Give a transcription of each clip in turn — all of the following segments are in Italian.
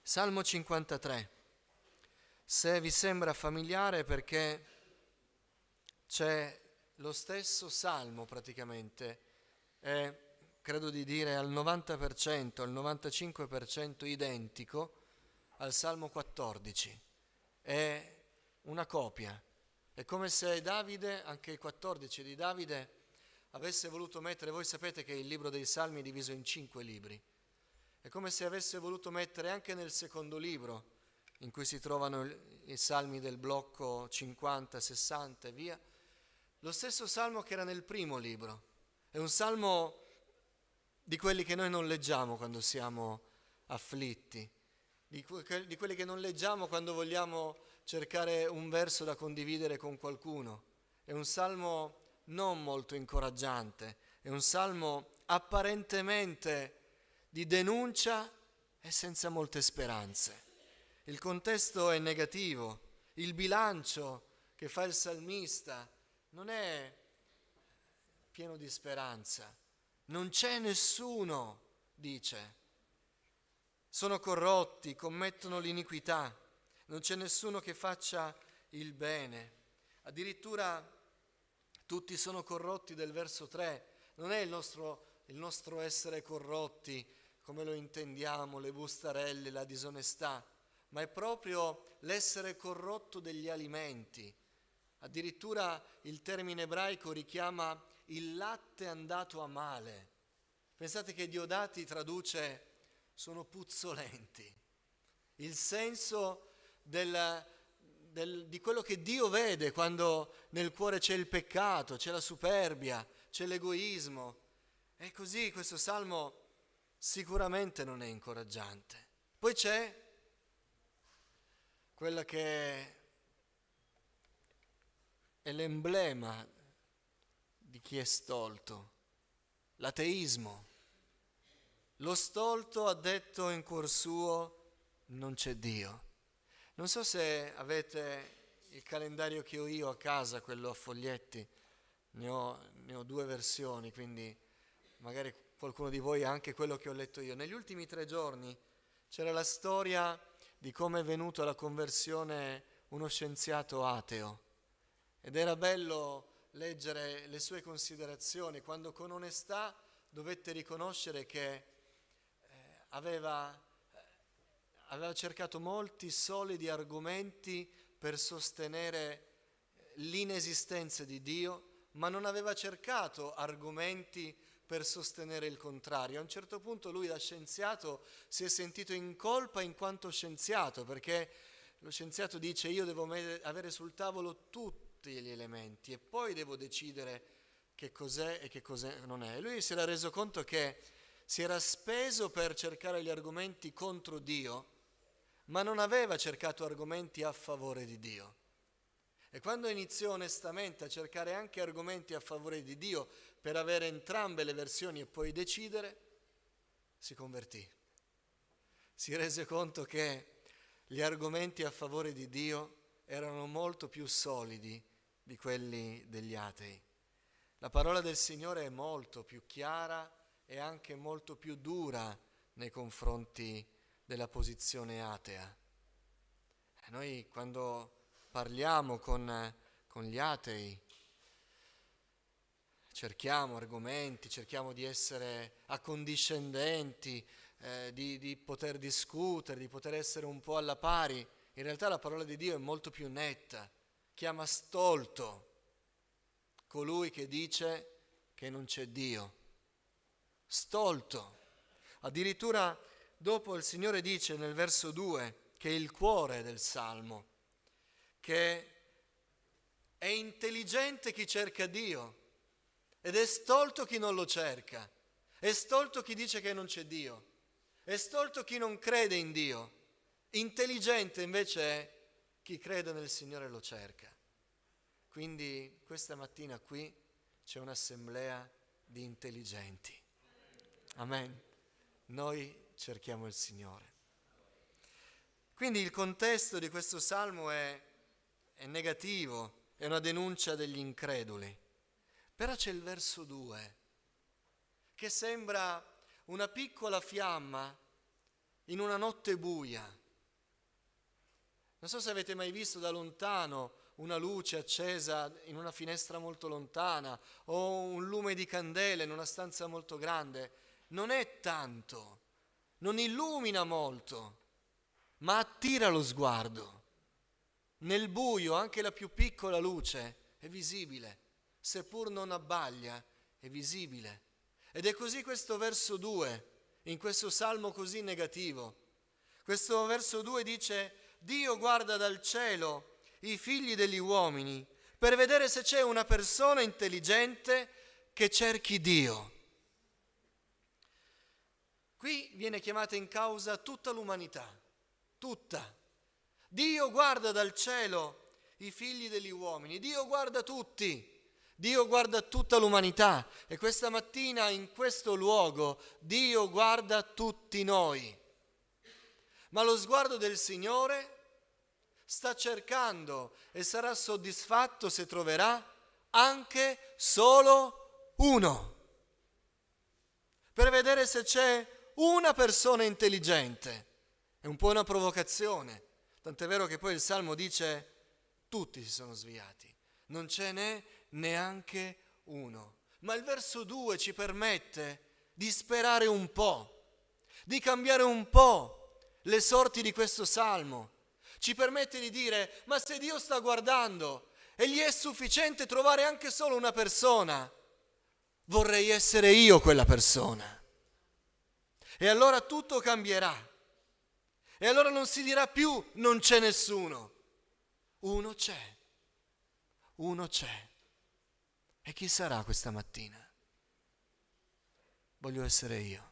Salmo 53. Se vi sembra familiare, perché c'è lo stesso salmo praticamente, è, credo di dire, al 90%, al 95% identico al Salmo 14. È una copia. È come se Davide, anche il 14 di Davide, avesse voluto mettere, voi sapete che il libro dei Salmi è diviso in 5 libri. È come se avesse voluto mettere anche nel secondo libro, in cui si trovano i salmi del blocco 50, 60 e via, lo stesso salmo che era nel primo libro. È un salmo di quelli che noi non leggiamo quando siamo afflitti, di quelli che non leggiamo quando vogliamo cercare un verso da condividere con qualcuno. È un salmo non molto incoraggiante, è un salmo apparentemente di denuncia e senza molte speranze. Il contesto è negativo, il bilancio che fa il salmista non è pieno di speranza. Non c'è nessuno, dice. Sono corrotti, commettono l'iniquità, non c'è nessuno che faccia il bene. Addirittura tutti sono corrotti del verso 3. Non è il nostro essere corrotti come lo intendiamo, le bustarelle, la disonestà, ma è proprio l'essere corrotto degli alimenti. Addirittura il termine ebraico richiama il latte andato a male. Pensate che Diodati traduce sono puzzolenti. Il senso di quello che Dio vede quando nel cuore c'è il peccato, c'è la superbia, c'è l'egoismo. E così questo salmo sicuramente non è incoraggiante. Poi c'è quella che è l'emblema di chi è stolto, l'ateismo. Lo stolto ha detto in cuor suo: non c'è Dio. Non so se avete il calendario che ho io a casa, quello a foglietti, ne ho 2 versioni, quindi magari qualcuno di voi ha anche quello che ho letto io. Negli ultimi 3 giorni c'era la storia di come è venuto alla conversione uno scienziato ateo, ed era bello leggere le sue considerazioni, quando con onestà dovette riconoscere che aveva cercato molti solidi argomenti per sostenere l'inesistenza di Dio, ma non aveva cercato argomenti per sostenere il contrario. A un certo punto lui, da scienziato, si è sentito in colpa in quanto scienziato, perché lo scienziato dice: io devo avere sul tavolo tutti gli elementi e poi devo decidere che cos'è e che cos'è non è. E lui si era reso conto che si era speso per cercare gli argomenti contro Dio, ma non aveva cercato argomenti a favore di Dio. E quando iniziò onestamente a cercare anche argomenti a favore di Dio per avere entrambe le versioni e poi decidere, si convertì. Si rese conto che gli argomenti a favore di Dio erano molto più solidi di quelli degli atei. La parola del Signore è molto più chiara e anche molto più dura nei confronti della posizione atea. Noi quando parliamo con gli atei cerchiamo argomenti, cerchiamo di essere accondiscendenti, di poter discutere, di poter essere un po' alla pari. In realtà la parola di Dio è molto più netta, chiama stolto colui che dice che non c'è Dio. Stolto. Addirittura dopo il Signore dice nel verso 2, che è il cuore del Salmo, che è intelligente chi cerca Dio ed è stolto chi non lo cerca, è stolto chi dice che non c'è Dio, è stolto chi non crede in Dio, intelligente invece è chi crede nel Signore e lo cerca. Quindi questa mattina qui c'è un'assemblea di intelligenti. Amen. Noi cerchiamo il Signore. Quindi il contesto di questo salmo è negativo, è una denuncia degli increduli. Però c'è il verso 2, che sembra una piccola fiamma in una notte buia. Non so se avete mai visto da lontano una luce accesa in una finestra molto lontana o un lume di candela in una stanza molto grande. Non è tanto, non illumina molto, ma attira lo sguardo. Nel buio anche la più piccola luce è visibile, seppur non abbaglia, è visibile. Ed è così questo verso 2, in questo salmo così negativo. Questo verso 2 dice: Dio guarda dal cielo i figli degli uomini per vedere se c'è una persona intelligente che cerchi Dio. Qui viene chiamata in causa tutta l'umanità, tutta. Dio guarda dal cielo i figli degli uomini, Dio guarda tutti, Dio guarda tutta l'umanità e questa mattina in questo luogo Dio guarda tutti noi. Ma lo sguardo del Signore sta cercando e sarà soddisfatto se troverà anche solo uno, per vedere se c'è una persona intelligente. È un po' una provocazione, tant'è vero che poi il Salmo dice: tutti si sono sviati, non ce n'è neanche uno. Ma il verso 2 ci permette di sperare un po', di cambiare un po' le sorti di questo Salmo. Ci permette di dire: ma se Dio sta guardando e gli è sufficiente trovare anche solo una persona, vorrei essere io quella persona. E allora tutto cambierà. E allora non si dirà più non c'è nessuno. Uno c'è. Uno c'è. E chi sarà questa mattina? Voglio essere io.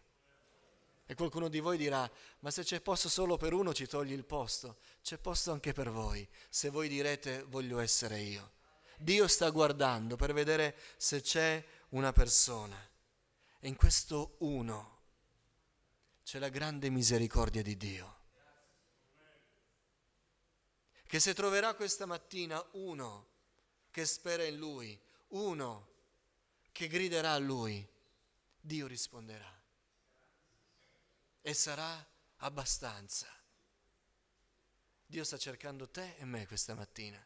E qualcuno di voi dirà: ma se c'è posto solo per uno ci togli il posto. C'è posto anche per voi, se voi direte voglio essere io. Dio sta guardando per vedere se c'è una persona. E in questo uno c'è la grande misericordia di Dio. Che se troverà questa mattina uno che spera in Lui, uno che griderà a Lui, Dio risponderà. E sarà abbastanza. Dio sta cercando te e me questa mattina.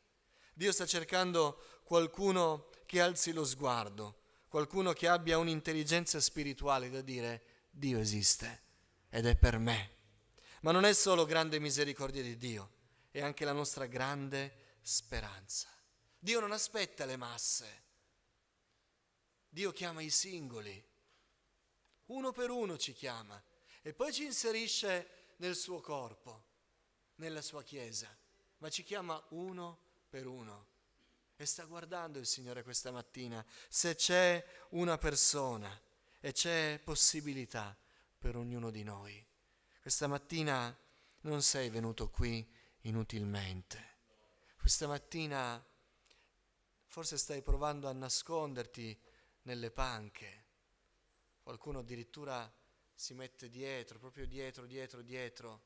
Dio sta cercando qualcuno che alzi lo sguardo, qualcuno che abbia un'intelligenza spirituale da dire: Dio esiste ed è per me. Ma non è solo grande misericordia di Dio, è anche la nostra grande speranza. Dio non aspetta le masse. Dio chiama i singoli. Uno per uno ci chiama. E poi ci inserisce nel suo corpo, nella sua chiesa, ma ci chiama uno per uno. E sta guardando il Signore questa mattina se c'è una persona e c'è possibilità per ognuno di noi. Questa mattina non sei venuto qui inutilmente. Questa mattina forse stai provando a nasconderti nelle panche. Qualcuno addirittura si mette dietro, proprio dietro.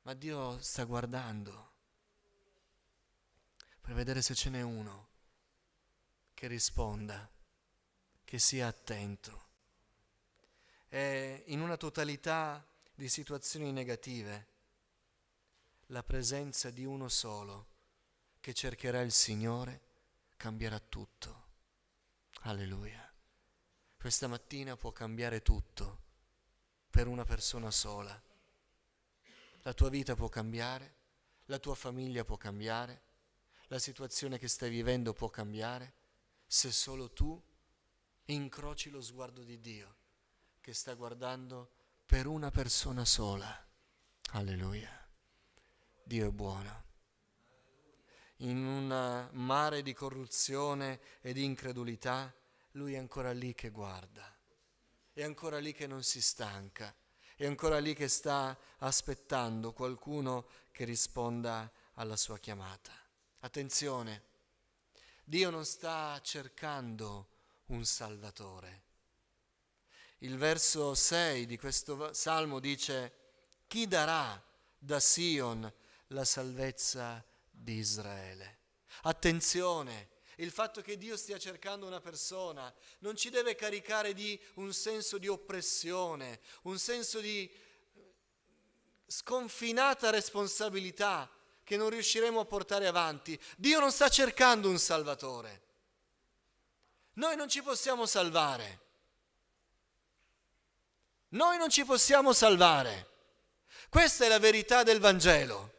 Ma Dio sta guardando per vedere se ce n'è uno che risponda, che sia attento. E in una totalità di situazioni negative, la presenza di uno solo che cercherà il Signore cambierà tutto. Alleluia. Questa mattina può cambiare tutto per una persona sola. La tua vita può cambiare, la tua famiglia può cambiare, la situazione che stai vivendo può cambiare, se solo tu incroci lo sguardo di Dio che sta guardando per una persona sola. Alleluia. Dio è buono. In un mare di corruzione e di incredulità, Lui è ancora lì che guarda, è ancora lì che non si stanca, è ancora lì che sta aspettando qualcuno che risponda alla sua chiamata. Attenzione, Dio non sta cercando un Salvatore. Il verso 6 di questo Salmo dice: chi darà da Sion la salvezza di Israele? Attenzione, Il fatto che Dio stia cercando una persona non ci deve caricare di un senso di oppressione, un senso di sconfinata responsabilità che non riusciremo a portare avanti. Dio non sta cercando un salvatore. Noi non ci possiamo salvare. Noi non ci possiamo salvare. Questa è la verità del Vangelo,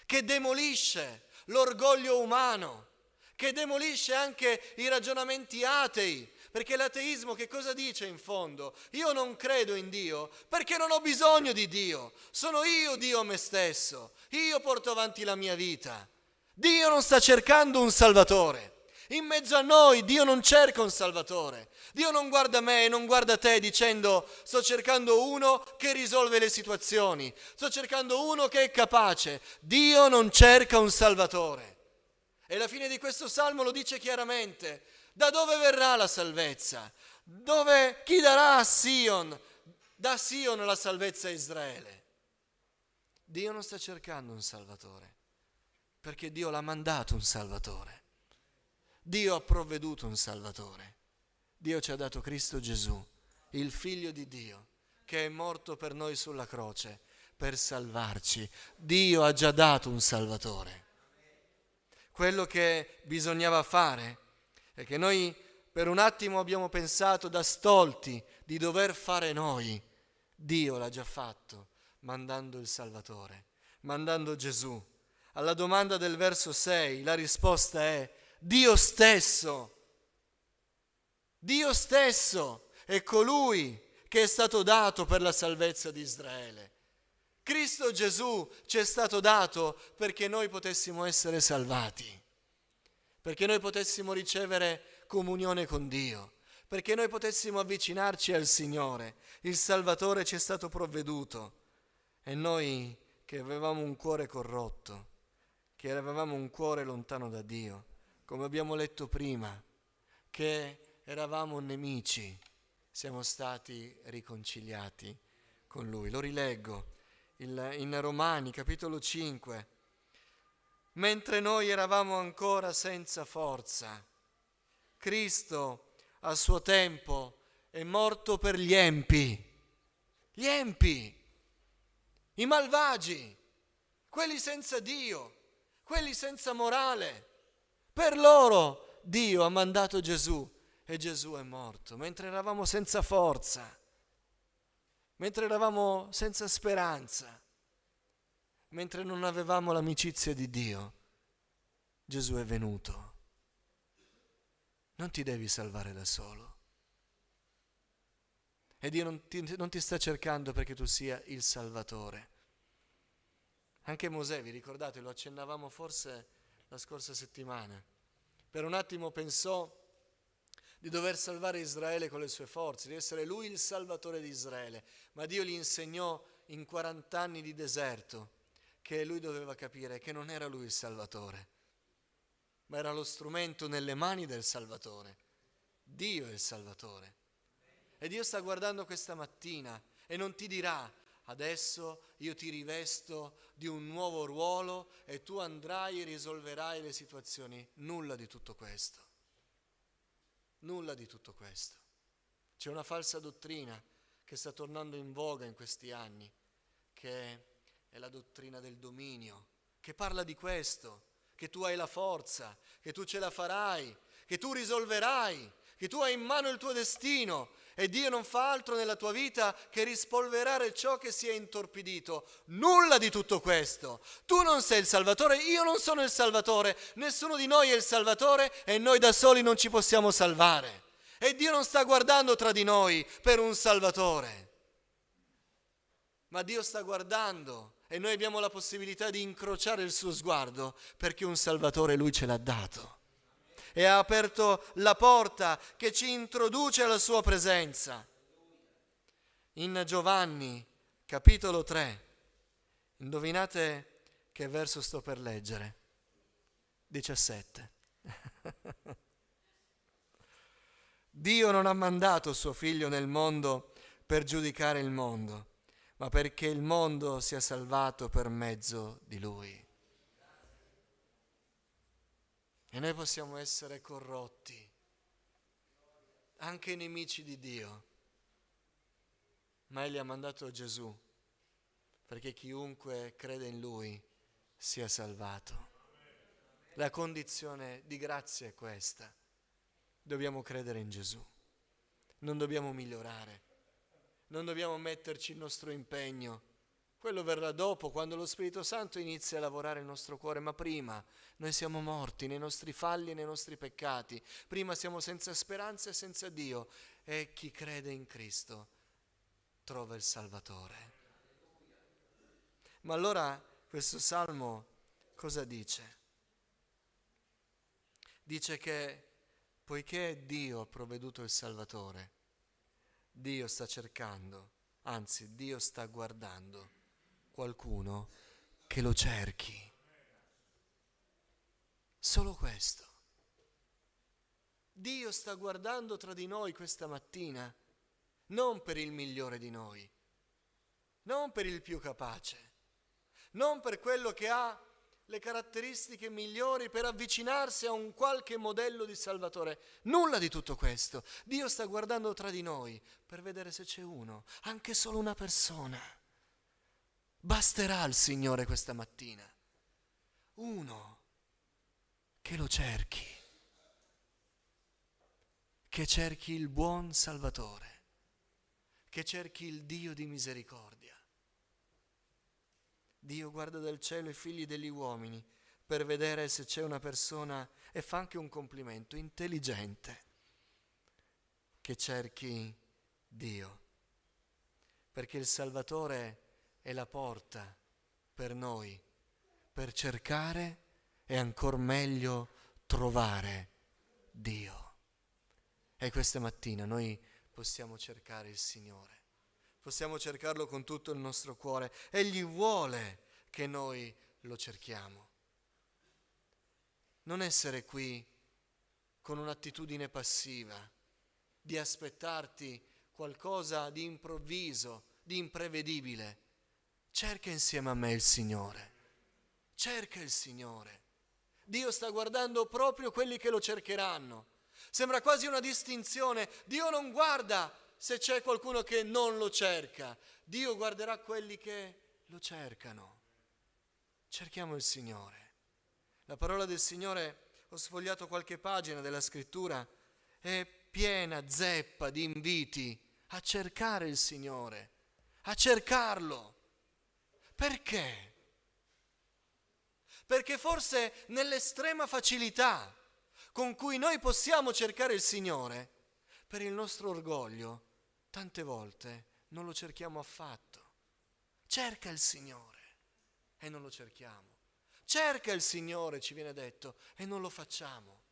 che demolisce l'orgoglio umano, che demolisce anche i ragionamenti atei, perché l'ateismo che cosa dice in fondo? Io non credo in Dio perché non ho bisogno di Dio, sono io Dio a me stesso, io porto avanti la mia vita. Dio non sta cercando un salvatore. In mezzo a noi Dio non cerca un salvatore. Dio non guarda me e non guarda te dicendo sto cercando uno che risolve le situazioni, sto cercando uno che è capace. Dio non cerca un salvatore. E la fine di questo salmo lo dice chiaramente. Da dove verrà la salvezza? Chi darà a Sion? Da Sion la salvezza a Israele. Dio non sta cercando un salvatore, perché Dio l'ha mandato un salvatore. Dio ha provveduto un salvatore. Dio ci ha dato Cristo Gesù, il Figlio di Dio, che è morto per noi sulla croce, per salvarci. Dio ha già dato un salvatore. Quello che bisognava fare è che noi per un attimo abbiamo pensato da stolti di dover fare noi. Dio l'ha già fatto, mandando il Salvatore, mandando Gesù. Alla domanda del verso 6 la risposta è Dio stesso. Dio stesso è colui che è stato dato per la salvezza di Israele. Cristo Gesù ci è stato dato perché noi potessimo essere salvati, perché noi potessimo ricevere comunione con Dio, perché noi potessimo avvicinarci al Signore. Il Salvatore ci è stato provveduto e noi che avevamo un cuore corrotto, che avevamo un cuore lontano da Dio, come abbiamo letto prima, che eravamo nemici, siamo stati riconciliati con Lui. Lo rileggo in Romani, capitolo 5. Mentre noi eravamo ancora senza forza, Cristo a suo tempo è morto per gli empi, i malvagi, quelli senza Dio, quelli senza morale. Per loro Dio ha mandato Gesù e Gesù è morto, mentre eravamo senza forza, mentre eravamo senza speranza, mentre non avevamo l'amicizia di Dio. Gesù è venuto. Non ti devi salvare da solo. E Dio non ti sta cercando perché tu sia il Salvatore. Anche Mosè, vi ricordate, lo accennavamo forse la scorsa settimana. Per un attimo pensò di dover salvare Israele con le sue forze, di essere lui il Salvatore di Israele. Ma Dio gli insegnò in 40 anni di deserto che lui doveva capire che non era lui il Salvatore, ma era lo strumento nelle mani del Salvatore. Dio è il Salvatore. E Dio sta guardando questa mattina e non ti dirà adesso io ti rivesto di un nuovo ruolo e tu andrai e risolverai le situazioni. Nulla di tutto questo. Nulla di tutto questo. C'è una falsa dottrina che sta tornando in voga in questi anni, che è la dottrina del dominio, che parla di questo, che tu hai la forza, che tu ce la farai, che tu risolverai, che tu hai in mano il tuo destino e Dio non fa altro nella tua vita che rispolverare ciò che si è intorpidito. Nulla di tutto questo. Tu non sei il Salvatore, io non sono il Salvatore, nessuno di noi è il Salvatore e noi da soli non ci possiamo salvare. E Dio non sta guardando tra di noi per un Salvatore, ma Dio sta guardando e noi abbiamo la possibilità di incrociare il suo sguardo perché un Salvatore Lui ce l'ha dato. E ha aperto la porta che ci introduce alla sua presenza. In Giovanni, capitolo 3, indovinate che verso sto per leggere? 17. Dio non ha mandato suo figlio nel mondo per giudicare il mondo, ma perché il mondo sia salvato per mezzo di lui. E noi possiamo essere corrotti, anche nemici di Dio. Ma Egli ha mandato Gesù perché chiunque crede in Lui sia salvato. La condizione di grazia è questa. Dobbiamo credere in Gesù. Non dobbiamo migliorare. Non dobbiamo metterci il nostro impegno. Quello verrà dopo, quando lo Spirito Santo inizia a lavorare nel nostro cuore, ma prima noi siamo morti nei nostri falli e nei nostri peccati. Prima siamo senza speranza e senza Dio. E chi crede in Cristo trova il Salvatore. Ma allora questo Salmo cosa dice? Dice che poiché Dio ha provveduto il Salvatore, Dio sta cercando, anzi Dio sta guardando qualcuno che lo cerchi. Solo questo. Dio sta guardando tra di noi questa mattina, non per il migliore di noi, non per il più capace, non per quello che ha le caratteristiche migliori per avvicinarsi a un qualche modello di Salvatore. Nulla di tutto questo. Dio sta guardando tra di noi per vedere se c'è uno, anche solo una persona. Basterà al Signore questa mattina uno che lo cerchi, che cerchi il buon Salvatore, che cerchi il Dio di misericordia. Dio guarda dal cielo i figli degli uomini per vedere se c'è una persona, e fa anche un complimento, intelligente, che cerchi Dio. Perché il Salvatore è la porta per noi, per cercare e ancor meglio trovare Dio. E questa mattina noi possiamo cercare il Signore. Possiamo cercarlo con tutto il nostro cuore. Egli vuole che noi lo cerchiamo. Non essere qui con un'attitudine passiva, di aspettarti qualcosa di improvviso, di imprevedibile. Cerca insieme a me il Signore. Cerca il Signore. Dio sta guardando proprio quelli che lo cercheranno. Sembra quasi una distinzione. Dio non guarda se c'è qualcuno che non lo cerca. Dio guarderà quelli che lo cercano. Cerchiamo il Signore. La parola del Signore, ho sfogliato qualche pagina della Scrittura, è piena, zeppa di inviti a cercare il Signore, a cercarlo. Perché? Perché forse nell'estrema facilità con cui noi possiamo cercare il Signore, per il nostro orgoglio, tante volte non lo cerchiamo affatto. Cerca il Signore e non lo cerchiamo. Cerca il Signore, ci viene detto, e non lo facciamo.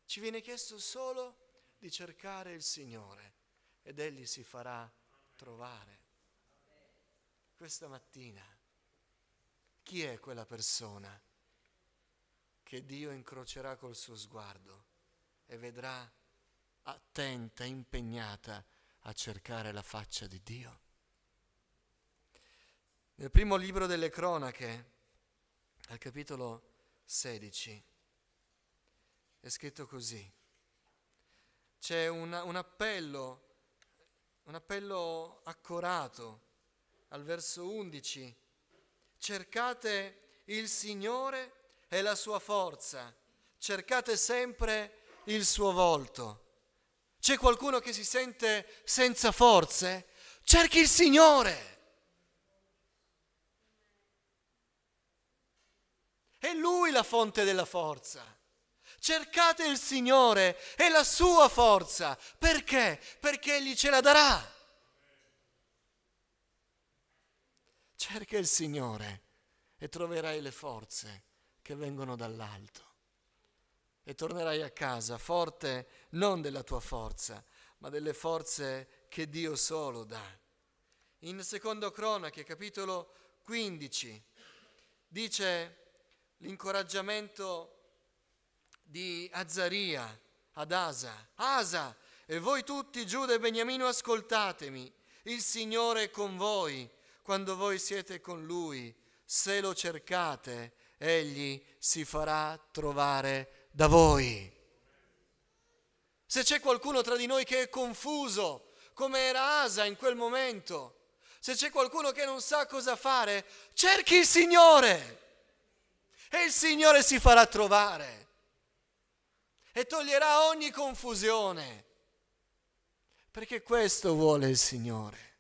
Ci viene chiesto solo di cercare il Signore ed Egli si farà trovare. Questa mattina, chi è quella persona che Dio incrocerà col suo sguardo e vedrà attenta, impegnata a cercare la faccia di Dio? Nel primo libro delle Cronache, al capitolo 16, è scritto così. C'è un appello accorato al verso 11. Cercate il Signore e la sua forza, cercate sempre il suo volto. C'è qualcuno che si sente senza forze? Cerchi il Signore. È Lui la fonte della forza. Cercate il Signore e la sua forza. Perché? Perché Egli ce la darà. Cerca il Signore e troverai le forze che vengono dall'alto. E tornerai a casa forte non della tua forza, ma delle forze che Dio solo dà. In Secondo Cronache, capitolo 15, dice l'incoraggiamento di Azzaria ad Asa. Asa, e voi tutti, Giuda e Beniamino, ascoltatemi. Il Signore è con voi quando voi siete con Lui. Se lo cercate Egli si farà trovare da voi. Se c'è qualcuno tra di noi che è confuso, come era Asa in quel momento, se c'è qualcuno che non sa cosa fare, cerchi il Signore e il Signore si farà trovare e toglierà ogni confusione, perché questo vuole il Signore.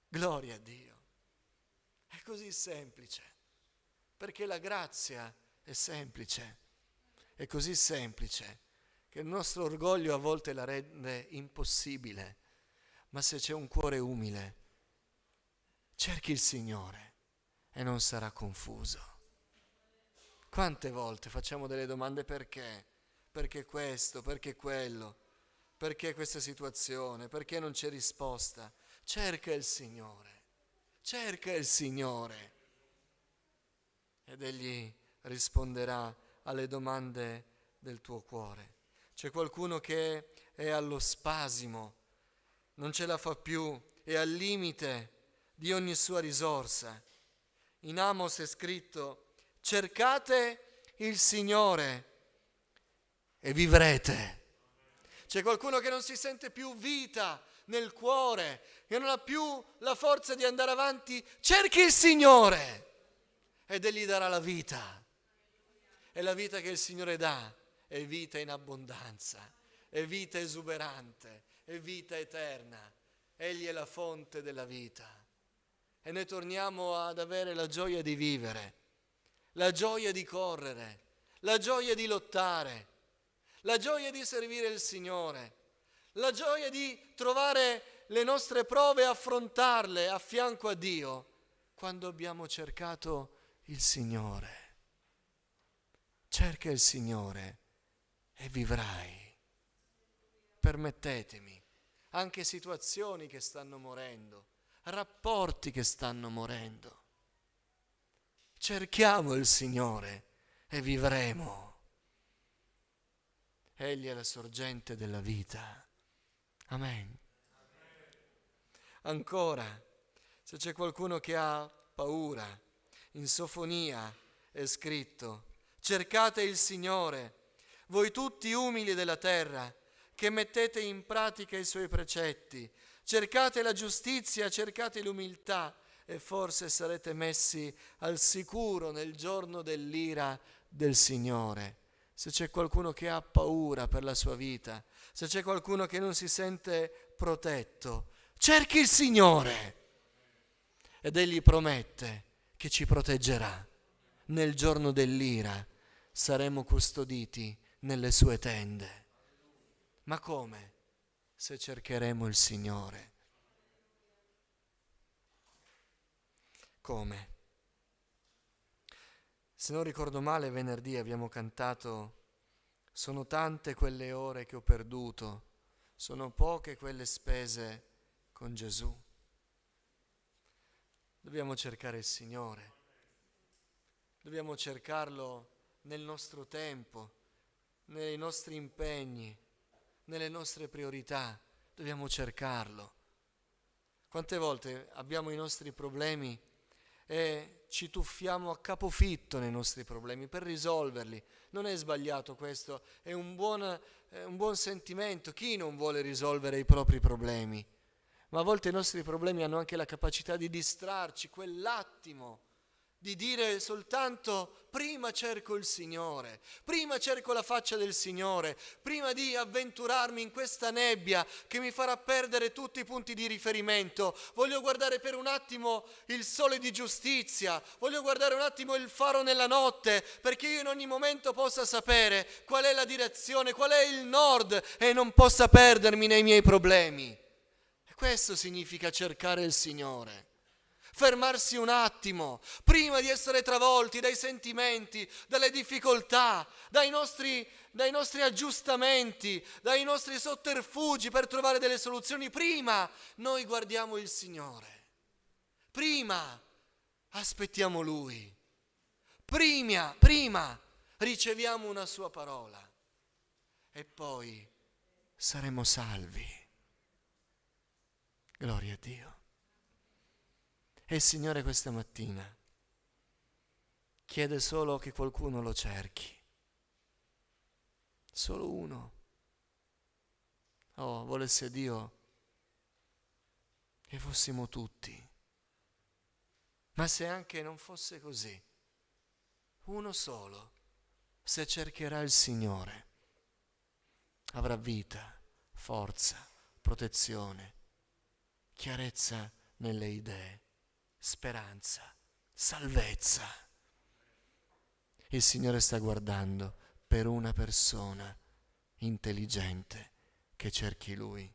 Gloria a Dio. È così semplice, perché la grazia è semplice, è così semplice che il nostro orgoglio a volte la rende impossibile, ma se c'è un cuore umile, cerchi il Signore e non sarà confuso. Quante volte facciamo delle domande perché? Perché questo, perché quello, perché questa situazione, perché non c'è risposta? Cerca il Signore ed Egli risponderà alle domande del tuo cuore. C'è qualcuno che è allo spasimo, non ce la fa più, è al limite di ogni sua risorsa. In Amos è scritto: cercate il Signore e vivrete. C'è qualcuno che non si sente più vita nel cuore, che non ha più la forza di andare avanti. Cerchi il Signore ed Egli darà la vita. E la vita che il Signore dà è vita in abbondanza, è vita esuberante, è vita eterna. Egli è la fonte della vita. E noi torniamo ad avere la gioia di vivere, la gioia di correre, la gioia di lottare, la gioia di servire il Signore, la gioia di trovare le nostre prove e affrontarle a fianco a Dio quando abbiamo cercato il Signore. Cerca il Signore e vivrai. Permettetemi, anche situazioni che stanno morendo, rapporti che stanno morendo. Cerchiamo il Signore e vivremo. Egli è la sorgente della vita. Amen. Ancora, se c'è qualcuno che ha paura, in Sofonia è scritto: cercate il Signore, voi tutti umili della terra, che mettete in pratica i Suoi precetti. Cercate la giustizia, cercate l'umiltà, e forse sarete messi al sicuro nel giorno dell'ira del Signore. Se c'è qualcuno che ha paura per la sua vita, se c'è qualcuno che non si sente protetto, cerchi il Signore ed Egli promette che ci proteggerà. Nel giorno dell'ira saremo custoditi nelle sue tende. Ma come? Se cercheremo il Signore. Come? Se non ricordo male, venerdì abbiamo cantato: sono tante quelle ore che ho perduto, sono poche quelle spese con Gesù. Dobbiamo cercare il Signore, dobbiamo cercarlo nel nostro tempo, nei nostri impegni, nelle nostre priorità, dobbiamo cercarlo. Quante volte abbiamo i nostri problemi e ci tuffiamo a capofitto nei nostri problemi per risolverli. Non è sbagliato questo, è un buon sentimento. Chi non vuole risolvere i propri problemi? Ma a volte i nostri problemi hanno anche la capacità di distrarci, quell'attimo di dire soltanto: prima cerco il Signore, prima cerco la faccia del Signore, prima di avventurarmi in questa nebbia che mi farà perdere tutti i punti di riferimento. Voglio guardare per un attimo il sole di giustizia, voglio guardare un attimo il faro nella notte, perché io in ogni momento possa sapere qual è la direzione, qual è il nord, e non possa perdermi nei miei problemi. E questo significa cercare il Signore. Fermarsi un attimo, prima di essere travolti dai sentimenti, dalle difficoltà, dai nostri aggiustamenti, dai nostri sotterfugi per trovare delle soluzioni. Prima noi guardiamo il Signore, prima aspettiamo Lui, prima riceviamo una Sua parola e poi saremo salvi. Gloria a Dio. E il Signore questa mattina chiede solo che qualcuno lo cerchi. Solo uno. Oh, volesse Dio che fossimo tutti. Ma se anche non fosse così, uno solo, se cercherà il Signore, avrà vita, forza, protezione, chiarezza nelle idee, speranza, salvezza. Il Signore sta guardando per una persona intelligente che cerchi Lui.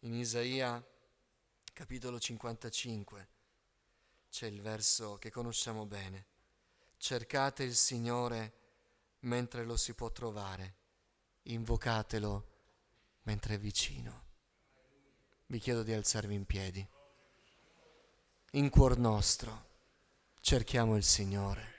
In Isaia, capitolo 55, c'è il verso che conosciamo bene. Cercate il Signore mentre lo si può trovare, invocatelo mentre è vicino. Vi chiedo di alzarvi in piedi. In cuor nostro cerchiamo il Signore.